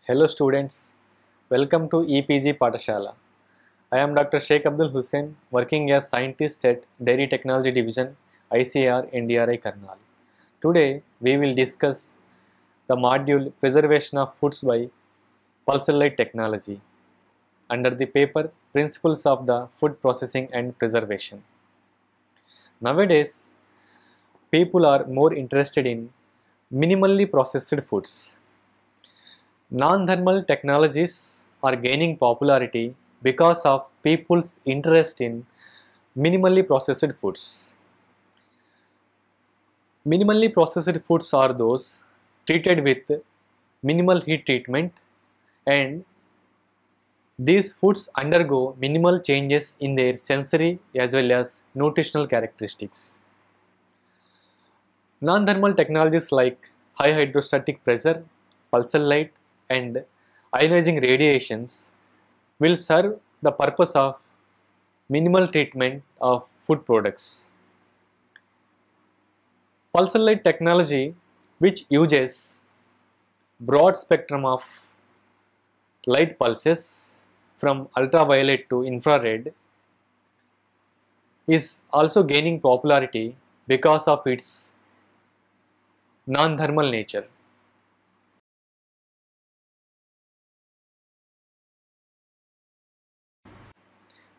Hello students, welcome to EPG Patashala. I am Dr. Sheikh Abdul Hussain, working as scientist at Dairy Technology Division, ICAR NDRI Karnal. Today we will discuss the module Preservation of Foods by Pulsar Light Technology under the paper Principles of the Food Processing and Preservation. Nowadays, people are more interested in minimally processed foods. Non-thermal technologies are gaining popularity because of people's interest in minimally processed foods. Minimally processed foods are those treated with minimal heat treatment, and these foods undergo minimal changes in their sensory as well as nutritional characteristics. Non-thermal technologies like high hydrostatic pressure, pulsar light, and ionizing radiations will serve the purpose of minimal treatment of food products. Pulsar light technology, which uses broad spectrum of light pulses from ultraviolet to infrared, is also gaining popularity because of its non-thermal nature.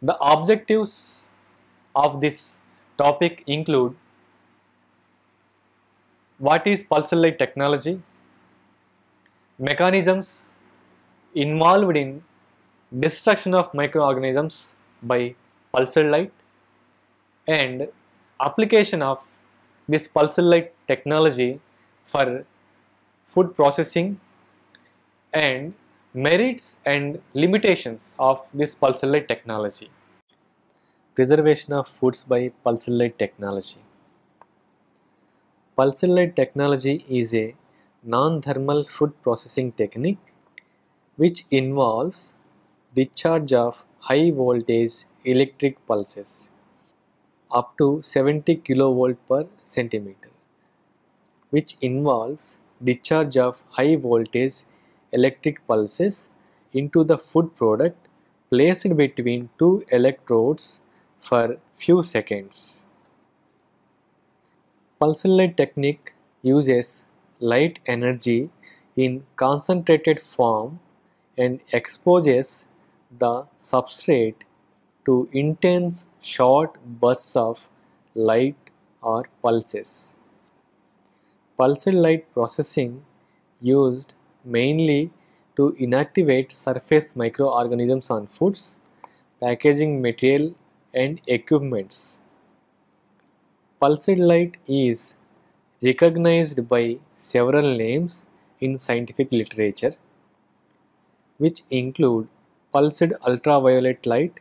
The objectives of this topic include: what is pulsar light technology, mechanisms involved in destruction of microorganisms by pulsar light, and application of this pulsar light technology for food processing, and merits and limitations of this pulsar light technology. Preservation of foods by pulsar light technology. Pulsar light technology is a non-thermal food processing technique which involves discharge of high voltage electric pulses up to 70 kilovolt per centimeter, which involves discharge of high voltage electric pulses into the food product placed between two electrodes for few seconds. Pulsar light technique uses light energy in concentrated form and exposes the substrate to intense short bursts of light or pulses. Pulsar light processing used mainly to inactivate surface microorganisms on foods, packaging material and equipments. Pulsar light is recognized by several names in scientific literature, which include pulsed ultraviolet light,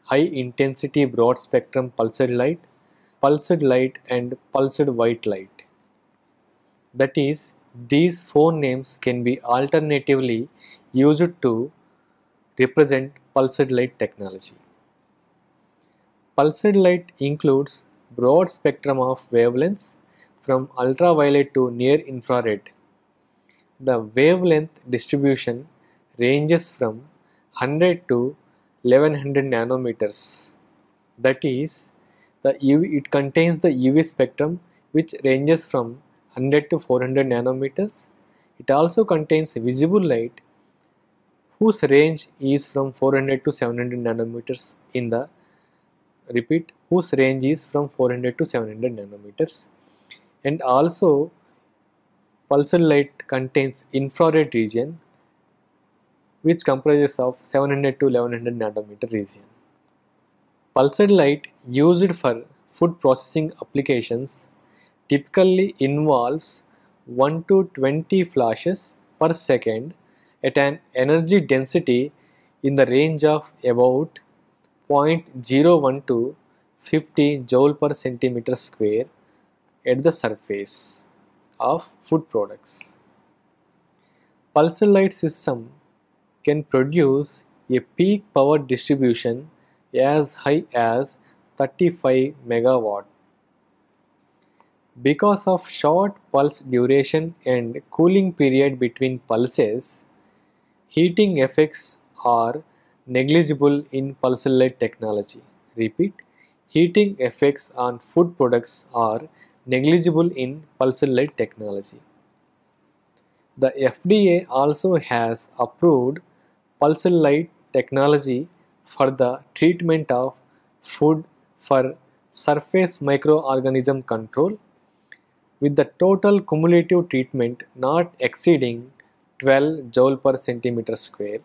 high intensity broad spectrum pulsar light and pulsed white light. That is, these four names can be alternatively used to represent pulsar light technology. Pulsar light includes broad spectrum of wavelengths from ultraviolet to near infrared. The wavelength distribution ranges from 100 to 1100 nanometers. That is, it contains the UV spectrum, which ranges from 100 to 400 nanometers. It also contains visible light, whose range is from 400 to 700 nanometers whose range is from 400 to 700 nanometers. And also, pulsar light contains infrared region, which comprises of 700 to 1100 nanometer region. Pulsar light used for food processing applications typically involves 1 to 20 flashes per second at an energy density in the range of about 0.01 to 50 joule per centimeter square at the surface of food products. Pulsar light system can produce a peak power distribution as high as 35 megawatt. Because of short pulse duration and cooling period between pulses, Heating effects are negligible in pulsar light technology. Repeat, heating effects on food products are negligible in pulsar light technology. The FDA also has approved pulsar light technology for the treatment of food for surface microorganism control, with the total cumulative treatment not exceeding 12 joule per centimeter square,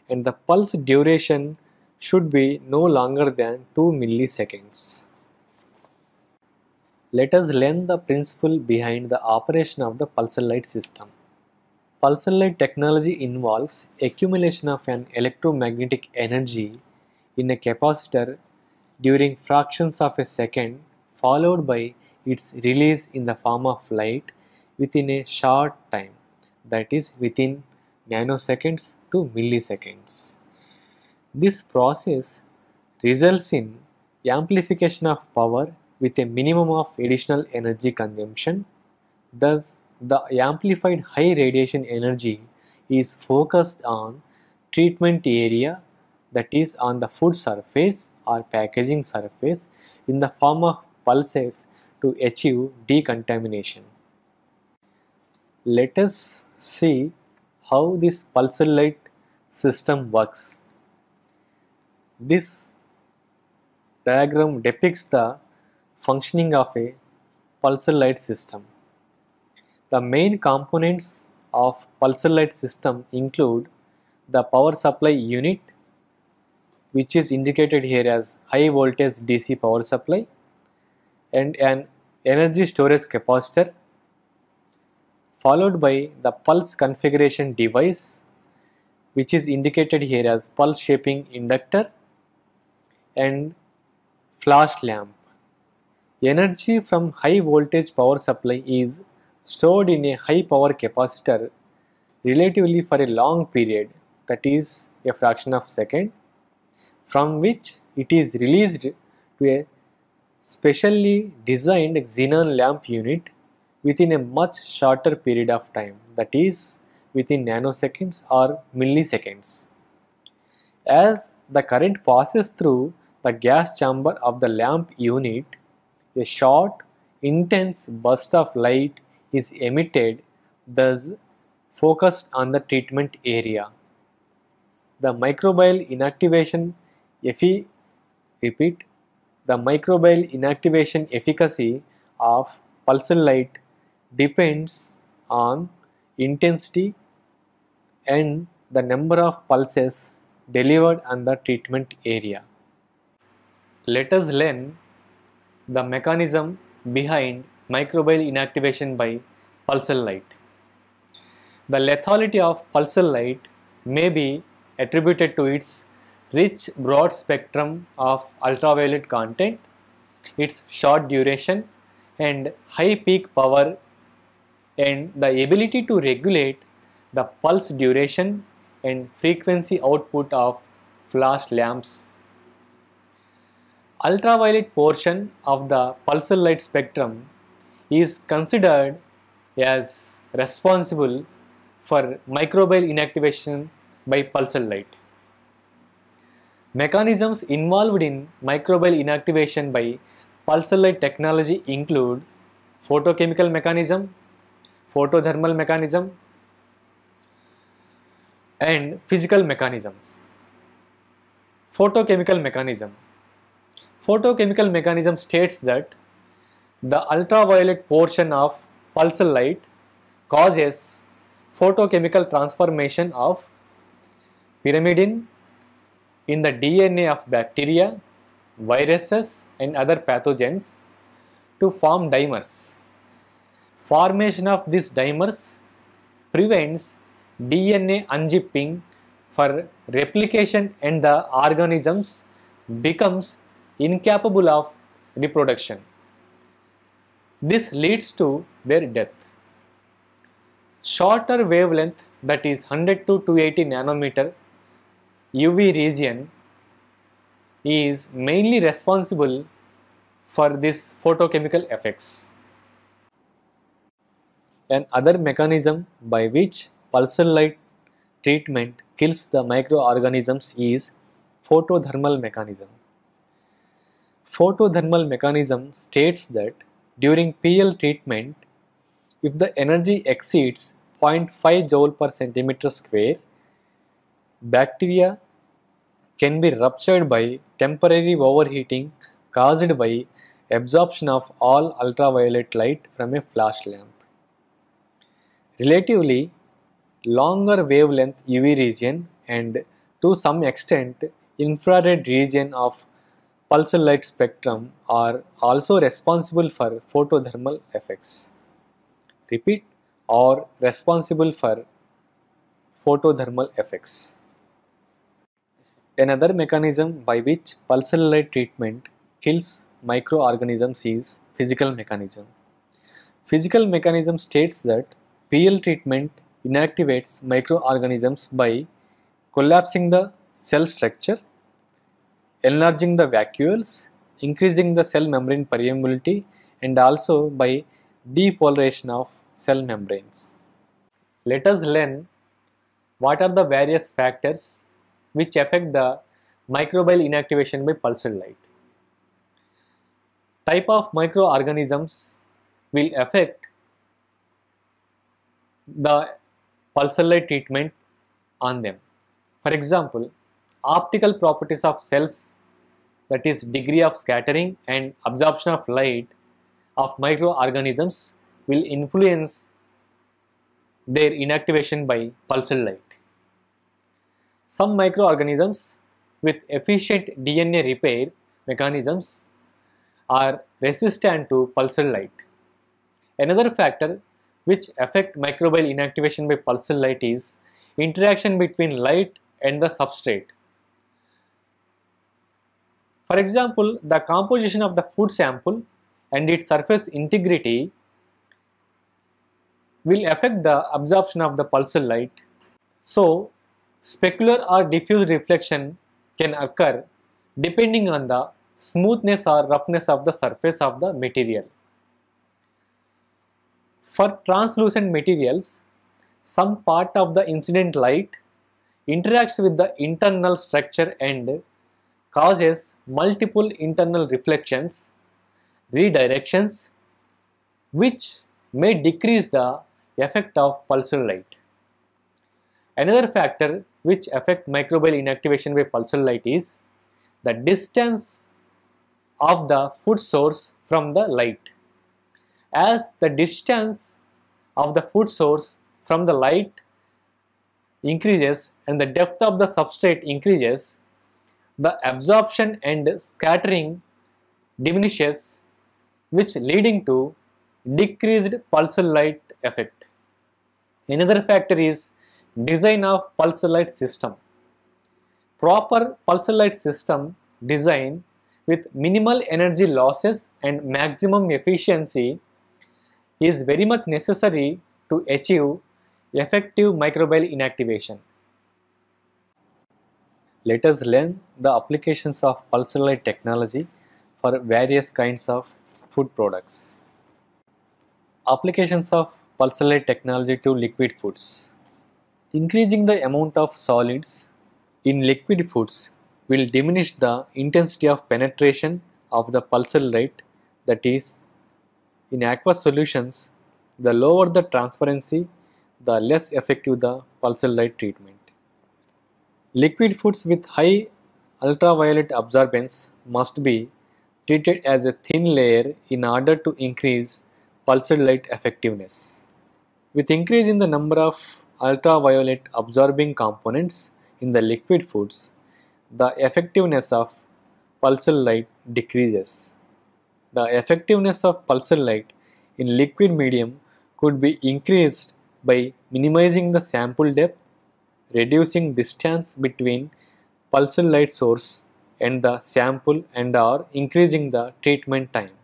and the pulse duration should be no longer than 2 milliseconds. Let us learn the principle behind the operation of the pulsar light system. Pulsar light technology involves accumulation of an electromagnetic energy in a capacitor during fractions of a second, followed by its release in the form of light within a short time, that is within nanoseconds to milliseconds. This process results in amplification of power with a minimum of additional energy consumption. Thus, the amplified high radiation energy is focused on treatment area, that is on the food surface or packaging surface, in the form of pulses to achieve decontamination. Let us see how this pulsar light system works. This diagram depicts the functioning of a pulsar light system. The main components of pulsar light system include the power supply unit, which is indicated here as high voltage DC power supply, and an energy storage capacitor, followed by the pulse configuration device, which is indicated here as pulse shaping inductor, and flash lamp. Energy from high voltage power supply is stored in a high power capacitor relatively for a long period, that is a fraction of a second, from which it is released to a specially designed xenon lamp unit within a much shorter period of time, that is within nanoseconds or milliseconds. As the current passes through the gas chamber of the lamp unit, a short, intense burst of light is emitted, thus focused on the treatment area. The microbial inactivation repeat, the microbial inactivation efficacy of pulsar light depends on intensity and the number of pulses delivered on the treatment area. Let us learn the mechanism behind microbial inactivation by pulsar light. The lethality of pulsar light may be attributed to its rich broad spectrum of ultraviolet content, its short duration and high peak power, and the ability to regulate the pulse duration and frequency output of flash lamps. Ultraviolet portion of the pulsar light spectrum is considered as responsible for microbial inactivation by pulsar light. Mechanisms involved in microbial inactivation by pulsar light technology include photochemical mechanism, photothermal mechanism, and physical mechanisms. Photochemical mechanism. Photochemical mechanism states that the ultraviolet portion of pulsar light causes photochemical transformation of pyrimidine in the DNA of bacteria, viruses and other pathogens to form dimers. Formation of these dimers prevents DNA unzipping for replication and the organisms becomes incapable of reproduction. This leads to their death. Shorter wavelength, that is 100 to 280 nanometer UV region, is mainly responsible for this photochemical effects. Another mechanism by which pulsar light treatment kills the microorganisms is photothermal mechanism. Photothermal mechanism states that during PL treatment, if the energy exceeds 0.5 joule per centimeter square, bacteria can be ruptured by temporary overheating caused by absorption of all ultraviolet light from a flash lamp. Relatively longer wavelength UV region and to some extent infrared region of pulsar light spectrum are also responsible for photothermal effects. Repeat, are responsible for photothermal effects. Another mechanism by which pulsar light treatment kills microorganisms is physical mechanism. Physical mechanism states that PL treatment inactivates microorganisms by collapsing the cell structure, enlarging the vacuoles, increasing the cell membrane permeability, and also by depolarization of cell membranes. Let us learn what are the various factors which affect the microbial inactivation by pulsar light. Type of microorganisms will affect the pulsar light treatment on them. For example, optical properties of cells, that is degree of scattering and absorption of light of microorganisms, will influence their inactivation by pulsar light. Some microorganisms with efficient DNA repair mechanisms are resistant to pulsar light. Another factor which affect microbial inactivation by pulsar light is interaction between light and the substrate. For example, the composition of the food sample and its surface integrity will affect the absorption of the pulsar light. So, specular or diffuse reflection can occur depending on the smoothness or roughness of the surface of the material. For translucent materials, some part of the incident light interacts with the internal structure and causes multiple internal reflections, redirections, which may decrease the effect of pulsar light. Another factor which affects microbial inactivation by pulsar light is the distance of the food source from the light. As the distance of the food source from the light increases and the depth of the substrate increases, the absorption and scattering diminishes, which leading to decreased pulsar light effect. Another factor is design of pulsar light system. Proper pulsar light system design with minimal energy losses and maximum efficiency is very much necessary to achieve effective microbial inactivation. Let us learn the applications of pulsar light technology for various kinds of food products. Applications of pulsar light technology to liquid foods. Increasing the amount of solids in liquid foods will diminish the intensity of penetration of the pulsar light, that is, in aqueous solutions, the lower the transparency, the less effective the pulsar light treatment. Liquid foods with high ultraviolet absorbance must be treated as a thin layer in order to increase pulsar light effectiveness. With increase in the number of ultraviolet absorbing components in the liquid foods, the effectiveness of pulsar light decreases. The effectiveness of pulsar light in liquid medium could be increased by minimizing the sample depth, reducing distance between pulsar light source and the sample, and or increasing the treatment time.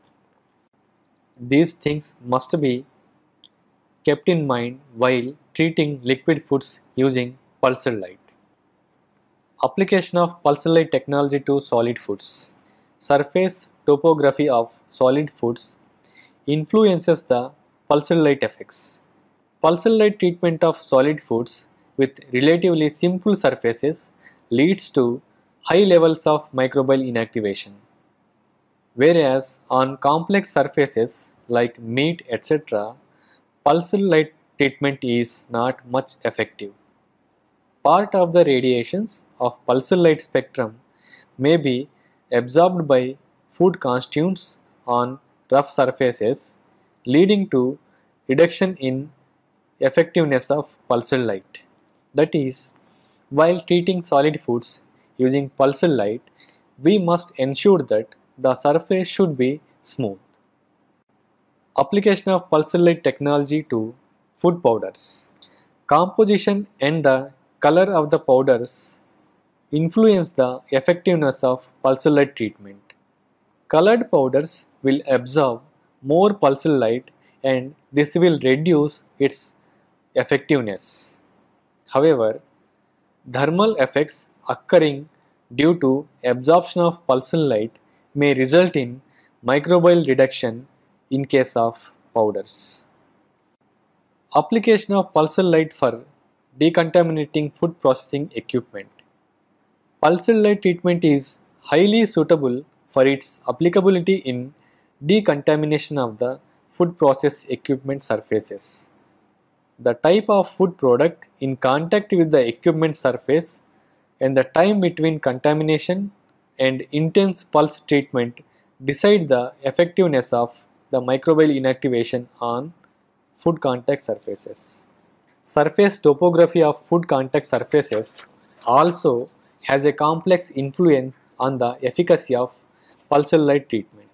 These things must be kept in mind while treating liquid foods using pulsar light. Application of pulsar light technology to solid foods. Surface topography of solid foods influences the pulsar light effects. Pulsar light treatment of solid foods with relatively simple surfaces leads to high levels of microbial inactivation, whereas on complex surfaces like meat etc., pulsed light treatment is not much effective. Part of the radiations of pulsed light spectrum may be absorbed by food constituents on rough surfaces, leading to reduction in effectiveness of pulsed light. That is, while treating solid foods using pulsed light, we must ensure that the surface should be smooth. Application of pulsed light technology to food powders. Composition and the color of the powders influence the effectiveness of pulsed light treatment. Colored powders will absorb more pulsed light and this will reduce its effectiveness. However, thermal effects occurring due to absorption of pulsed light may result in microbial reduction in case of powders. Application of pulsed light for decontaminating food processing equipment. Pulsed light treatment is highly suitable for its applicability in decontamination of the food process equipment surfaces. The type of food product in contact with the equipment surface and the time between contamination and intense pulse treatment decide the effectiveness of the microbial inactivation on food contact surfaces. Surface topography of food contact surfaces also has a complex influence on the efficacy of pulsed light treatment.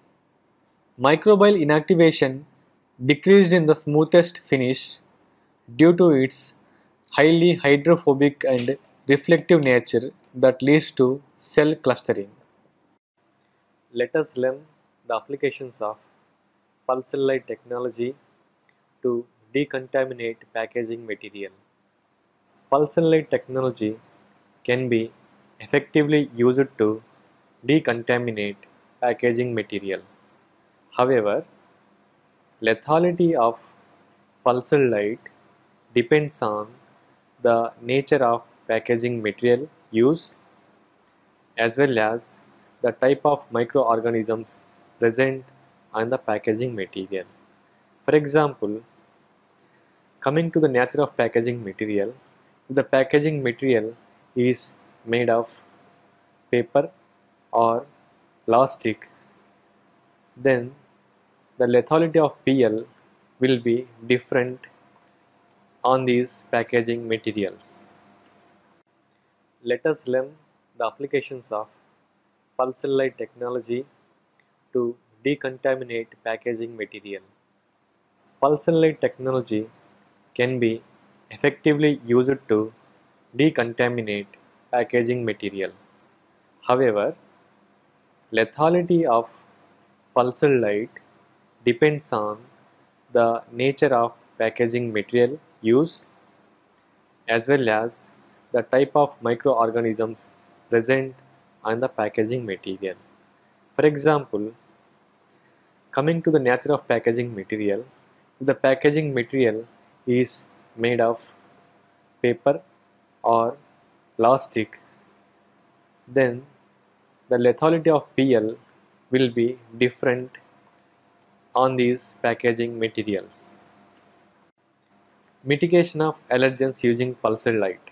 Microbial inactivation decreased in the smoothest finish due to its highly hydrophobic and reflective nature that leads to cell clustering. Let us learn the applications of pulsed light technology to decontaminate packaging material. Pulsed light technology can be effectively used to decontaminate packaging material. However, lethality of pulsed light depends on the nature of packaging material used as well as the type of microorganisms present on the packaging material. For example, coming to the nature of packaging material, if the packaging material is made of paper or plastic, then the lethality of PL will be different on these packaging materials. Let us learn the applications of pulsed light technology to decontaminate packaging material. Pulsed light technology can be effectively used to decontaminate packaging material. However, lethality of pulsed light depends on the nature of packaging material used as well as the type of microorganisms present on the packaging material. For example, coming to the nature of packaging material, if the packaging material is made of paper or plastic, then the lethality of PL will be different on these packaging materials. Mitigation of allergens using pulsed light.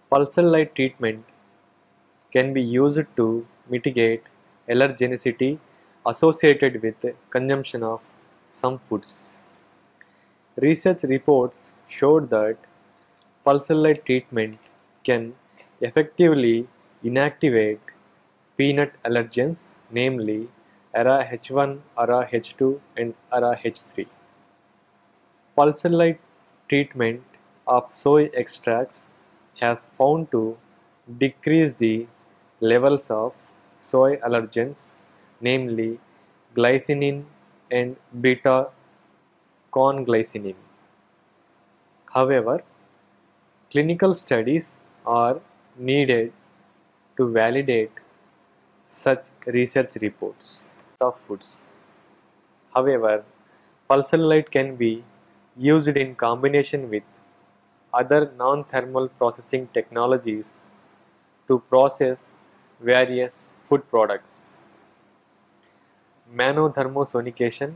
Pulsed light treatment can be used to mitigate allergenicity associated with consumption of some foods. Research reports showed that pulsed light treatment can effectively inactivate peanut allergens, namely ARA H1, ARA H2 and ARA H3. Pulsed light treatment of soy extracts has found to decrease the levels of soy allergens, namely glycinin and beta conglycinin. However, clinical studies are needed to validate such research reports of foods. However, pulsed light can be used in combination with other non-thermal processing technologies to process various food products. Manothermosonication,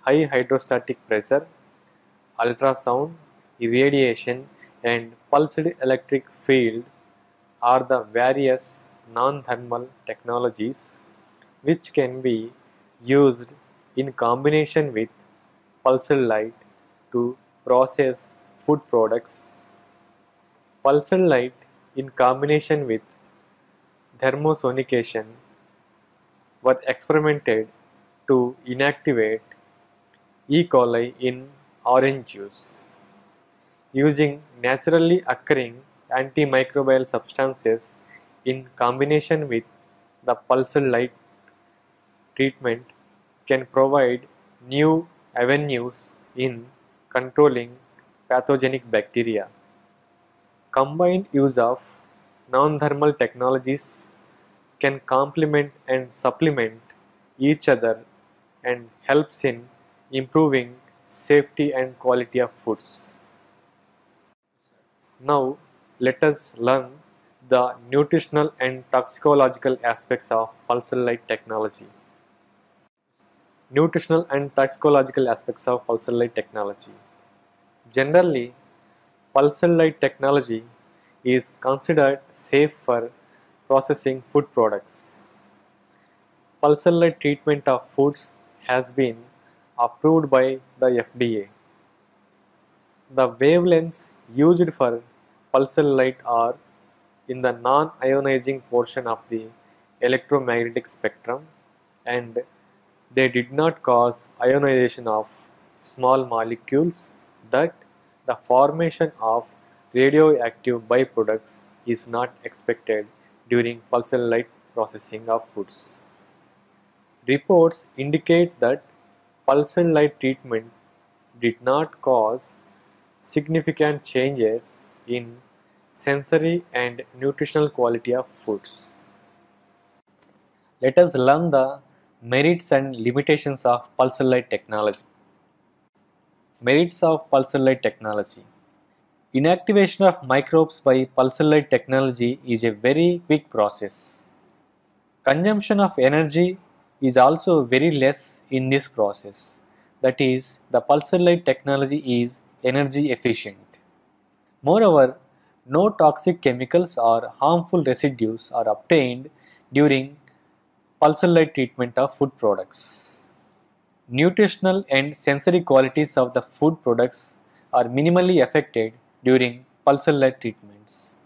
high hydrostatic pressure, ultrasound, irradiation, and pulsed electric field are the various non-thermal technologies which can be used in combination with pulsed light to process food products. Pulsed light in combination with thermosonication were experimented to inactivate E. coli in orange juice. Using naturally occurring antimicrobial substances in combination with the pulsed light treatment can provide new avenues in controlling pathogenic bacteria. Combined use of non-thermal technologies can complement and supplement each other and helps in improving safety and quality of foods. Now let us learn the nutritional and toxicological aspects of pulsed light technology. Nutritional and toxicological aspects of pulsed light technology. Generally, pulsed light technology is considered safe for processing food products. Pulsed light treatment of foods has been approved by the FDA. The wavelengths used for pulsed light are in the non-ionizing portion of the electromagnetic spectrum, and they did not cause ionization of small molecules, that the formation of radioactive byproducts is not expected during pulsed light processing of foods. Reports indicate that pulsed light treatment did not cause significant changes in sensory and nutritional quality of foods. Let us learn the merits and limitations of pulsed light technology. Merits of pulsed light technology. Inactivation of microbes by pulsed light technology is a very quick process. Consumption of energy is also very less in this process. That is, the pulsed light technology is energy efficient. Moreover, no toxic chemicals or harmful residues are obtained during pulsed light treatment of food products. Nutritional and sensory qualities of the food products are minimally affected during pulsed light treatments.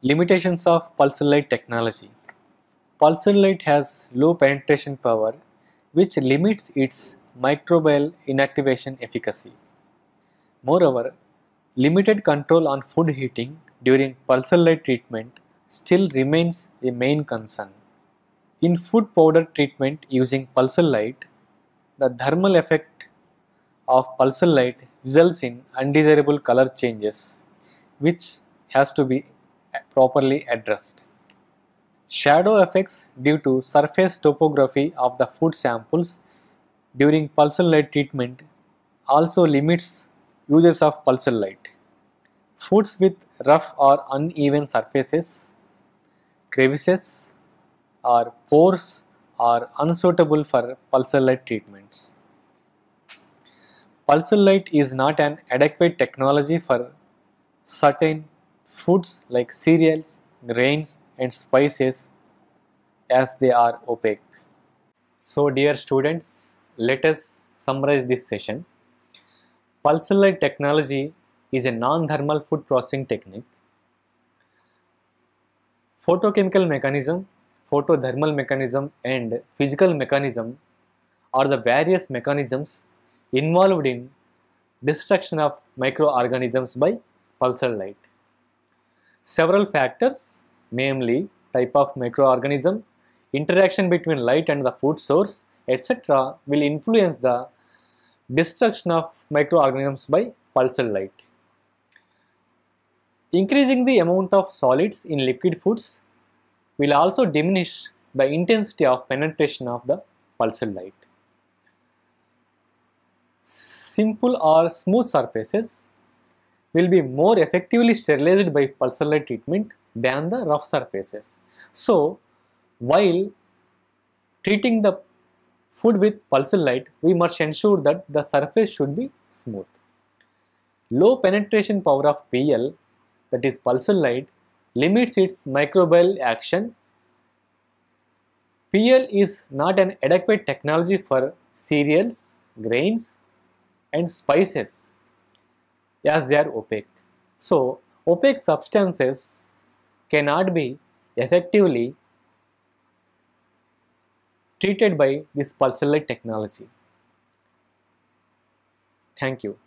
Limitations of pulsed light technology. Pulsed light has low penetration power, which limits its microbial inactivation efficacy. Moreover, limited control on food heating during pulsed light treatment still remains a main concern. In food powder treatment using pulsed light, the thermal effect of pulsed light results in undesirable color changes, which has to be properly addressed. Shadow effects due to surface topography of the food samples during pulsed light treatment also limits uses of pulsed light. Foods with rough or uneven surfaces, crevices, or pores are unsuitable for pulsed light treatments. Pulsed light is not an adequate technology for certain foods like cereals, grains, and spices, as they are opaque. So dear students, let us summarize this session. Pulsed light technology is a non-thermal food processing technique. Photochemical mechanism, photothermal mechanism, and physical mechanism are the various mechanisms involved in destruction of microorganisms by pulsed light. Several factors, namely type of microorganism, interaction between light and the food source, etc., will influence the destruction of microorganisms by pulsed light. Increasing the amount of solids in liquid foods will also diminish the intensity of penetration of the pulsed light. Simple or smooth surfaces will be more effectively sterilized by pulsar light treatment than the rough surfaces. So, while treating the food with pulsar light, we must ensure that the surface should be smooth. Low penetration power of PL, that is pulsar light, limits its microbial action. PL is not an adequate technology for cereals, grains, and spices as they are opaque. So, opaque substances cannot be effectively treated by this pulsar light technology. Thank you.